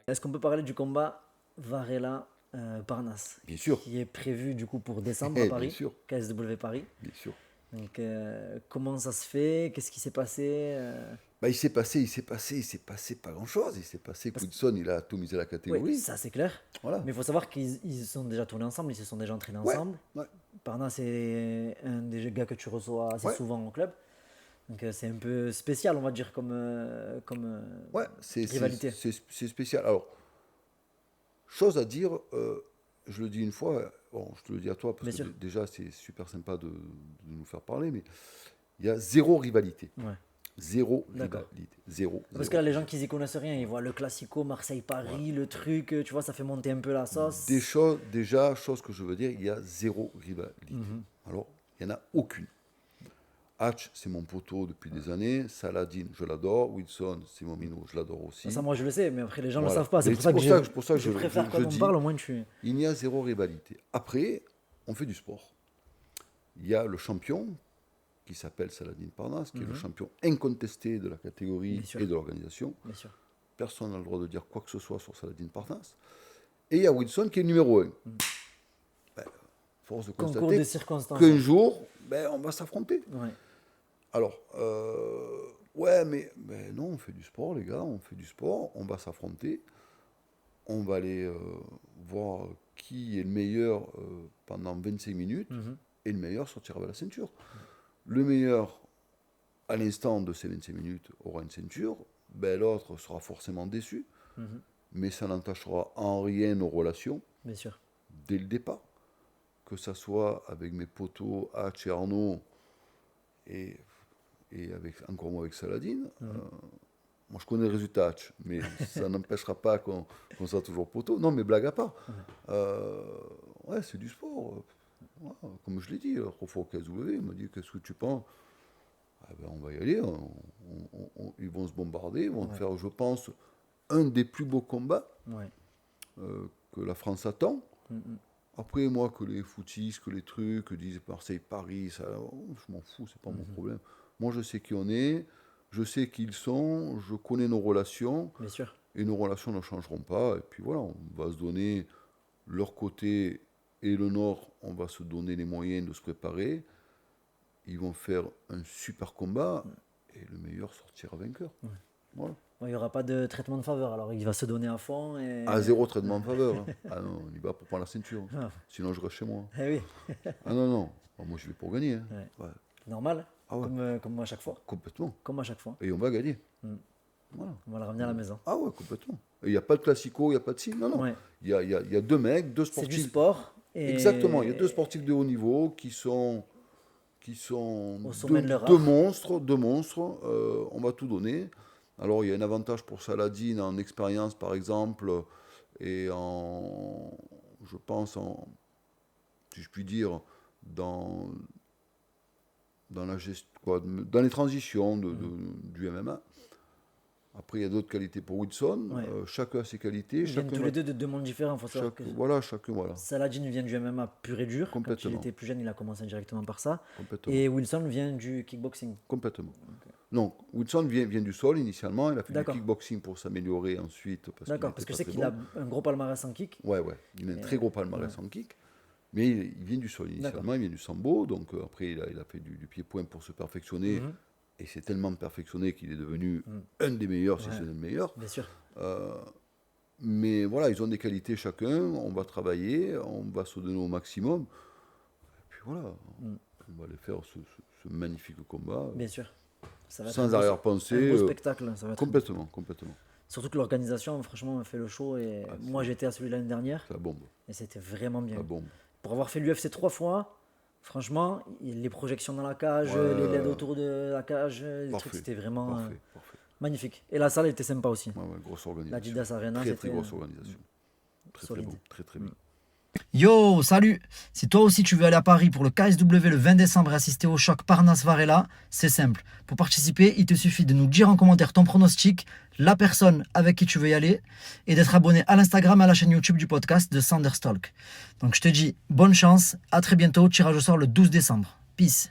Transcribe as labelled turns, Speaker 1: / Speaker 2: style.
Speaker 1: Est-ce qu'on peut parler du combat Varela-Parnasse
Speaker 2: Bien sûr.
Speaker 1: qui est prévu du coup pour décembre à
Speaker 2: Bien
Speaker 1: Paris,
Speaker 2: sûr.
Speaker 1: KSW Paris.
Speaker 2: Bien sûr.
Speaker 1: Donc comment ça se fait? Qu'est-ce qui s'est passé?
Speaker 2: Il s'est passé pas grand-chose. Il s'est passé que Woodson, il a tout misé la
Speaker 1: Oui,
Speaker 2: catégorie.
Speaker 1: ça c'est clair.
Speaker 2: Voilà.
Speaker 1: Mais il faut savoir qu'ils sont déjà tournés ensemble, ils se sont déjà entraînés
Speaker 2: Ouais,
Speaker 1: ensemble.
Speaker 2: ouais.
Speaker 1: Parnasse c'est un des gars que tu reçois assez
Speaker 2: Ouais.
Speaker 1: souvent au club. Donc c'est un peu spécial, on va dire, comme
Speaker 2: Ouais, c'est
Speaker 1: rivalité.
Speaker 2: spécial. Alors, chose à dire, je le dis une fois, bon, je te le dis à toi, parce
Speaker 1: Bien
Speaker 2: que
Speaker 1: sûr.
Speaker 2: déjà, c'est super sympa de nous faire parler, mais il y a zéro rivalité.
Speaker 1: Ouais.
Speaker 2: Zéro
Speaker 1: D'accord.
Speaker 2: rivalité. Zéro.
Speaker 1: Parce que
Speaker 2: zéro.
Speaker 1: là, les gens qui y connaissent rien, ils voient le classico Marseille-Paris, le truc, tu vois, ça fait monter un peu la sauce.
Speaker 2: Chose que je veux dire, il y a zéro rivalité. Alors, il n'y en a aucune. Hatch, c'est mon poteau depuis des années. Saladin, je l'adore. Wilson, c'est mon minot, je l'adore aussi.
Speaker 1: Ça, moi, je le sais, mais après, les gens ne le
Speaker 2: Voilà.
Speaker 1: savent pas. C'est
Speaker 2: Mais
Speaker 1: pour ça que je
Speaker 2: je
Speaker 1: préfère quand on
Speaker 2: dis,
Speaker 1: parle, au moins tu...
Speaker 2: il n'y a zéro rivalité. Après, on fait du sport. Il y a le champion qui s'appelle Saladin Parnasse, qui est le champion incontesté de la catégorie
Speaker 1: Bien sûr.
Speaker 2: et de l'organisation.
Speaker 1: Bien sûr.
Speaker 2: Personne n'a le droit de dire quoi que ce soit sur Saladin Parnasse. Et il y a Wilson qui est le numéro 1. Force de
Speaker 1: Concours
Speaker 2: constater
Speaker 1: de circonstances.
Speaker 2: qu'un jour, on va s'affronter.
Speaker 1: Ouais.
Speaker 2: Alors, ouais, mais non, on fait du sport, les gars, on fait du sport, on va s'affronter, on va aller voir qui est le meilleur pendant 25 minutes, et le meilleur sortira avec la ceinture. Le meilleur, à l'instant de ces 25 minutes, aura une ceinture, l'autre sera forcément déçu, mais ça n'entachera en rien nos relations,
Speaker 1: Bien sûr.
Speaker 2: dès le départ, que ça soit avec mes potos Hatch et Arnaud, et encore moins avec Saladin. Moi, je connais le résultat Hatch, mais ça n'empêchera pas qu'on soit toujours poteau. Non, mais blague à part. Ouais, c'est du sport. Voilà, comme je l'ai dit, l'autre fois au KSW, il m'a dit qu'est-ce que tu penses? On va y aller. Ils vont se bombarder. Ils vont faire, je pense, un des plus beaux combats que la France attend. Après, moi, que les footistes, que les trucs, disent Marseille-Paris, ça, je m'en fous, c'est pas mon problème. Moi, je sais qui on est, je sais qui ils sont, je connais nos relations.
Speaker 1: Bien sûr.
Speaker 2: Et nos relations ne changeront pas. Et puis voilà, on va se donner leur côté et le nord, on va se donner les moyens de se préparer. Ils vont faire un super combat et le meilleur sortira vainqueur. Voilà.
Speaker 1: Il n'y aura pas de traitement de faveur, alors il va se donner à fond. Et...
Speaker 2: Zéro traitement en faveur. Hein. Ah non, on y va pour prendre la ceinture. Sinon, je reste chez moi.
Speaker 1: Eh oui.
Speaker 2: Ah non, non. Moi, je vais pour gagner. Hein.
Speaker 1: Ouais.
Speaker 2: Ouais.
Speaker 1: Normal,
Speaker 2: Ah ouais.
Speaker 1: comme à chaque fois.
Speaker 2: Complètement.
Speaker 1: Comme à chaque fois.
Speaker 2: Et on va gagner. Voilà.
Speaker 1: On va le ramener à la maison.
Speaker 2: Ah ouais, complètement. Et il n'y a pas de classico, il n'y a pas de ci. Non, non.
Speaker 1: Ouais.
Speaker 2: Il y a deux mecs, deux
Speaker 1: C'est
Speaker 2: sportifs.
Speaker 1: du sport. Et...
Speaker 2: Exactement. Il y a deux sportifs de haut niveau qui sont
Speaker 1: au sommet de leur
Speaker 2: deux
Speaker 1: art.
Speaker 2: monstres. On va tout donner. Alors, il y a un avantage pour Saladin en expérience, par exemple, et je pense, si je puis dire, dans la dans les transitions du MMA. Après, il y a d'autres qualités pour Wilson.
Speaker 1: Ouais.
Speaker 2: Chacun a ses qualités.
Speaker 1: Ils viennent tous les deux de deux mondes différents. Faut savoir que
Speaker 2: Voilà.
Speaker 1: Saladin vient du MMA pur et dur. Quand il
Speaker 2: Complètement.
Speaker 1: était plus jeune, il a commencé directement par ça.
Speaker 2: Complètement.
Speaker 1: Et Wilson vient du kickboxing.
Speaker 2: Complètement. Non, Wilson vient du sol initialement. Il a fait du
Speaker 1: D'accord.
Speaker 2: kickboxing pour s'améliorer ensuite.
Speaker 1: D'accord, parce que je sais qu'il a un gros palmarès en kick.
Speaker 2: Ouais. Il a un très gros palmarès en kick. Mais il vient du sol initialement, il vient du sambo. Donc après, il a fait du pied-point pour se perfectionner. Et c'est tellement perfectionné qu'il est devenu un des meilleurs, si c'est le meilleur.
Speaker 1: Bien sûr.
Speaker 2: Mais voilà, ils ont des qualités chacun. On va travailler, on va se donner au maximum. Et puis voilà, on va aller faire ce magnifique combat.
Speaker 1: Bien sûr. Ça va être
Speaker 2: Sans arrière-pensée.
Speaker 1: Un beau spectacle. Ça va être
Speaker 2: Complètement.
Speaker 1: Surtout que l'organisation, franchement, a fait le show. Et moi, j'étais à celui de l'année dernière.
Speaker 2: C'est la bombe.
Speaker 1: Et c'était vraiment bien.
Speaker 2: La bombe.
Speaker 1: Pour avoir fait l'UFC 3 fois, franchement, les projections dans la cage, les LED autour de la cage, les trucs, c'était vraiment
Speaker 2: Parfait.
Speaker 1: magnifique. Et la salle était sympa aussi.
Speaker 2: Ouais, grosse organisation.
Speaker 1: L'Adidas Arena,
Speaker 2: très
Speaker 1: c'était
Speaker 2: grosse organisation. Très
Speaker 1: solide.
Speaker 2: bon, très bien.
Speaker 1: Yo, salut! Si toi aussi tu veux aller à Paris pour le KSW le 20 décembre et assister au choc Parnasse-Varela, c'est simple. Pour participer, il te suffit de nous dire en commentaire ton pronostic, la personne avec qui tu veux y aller, et d'être abonné à l'Instagram et à la chaîne YouTube du podcast de Sanders Talk. Donc je te dis bonne chance, à très bientôt, tirage au sort le 12 décembre. Peace!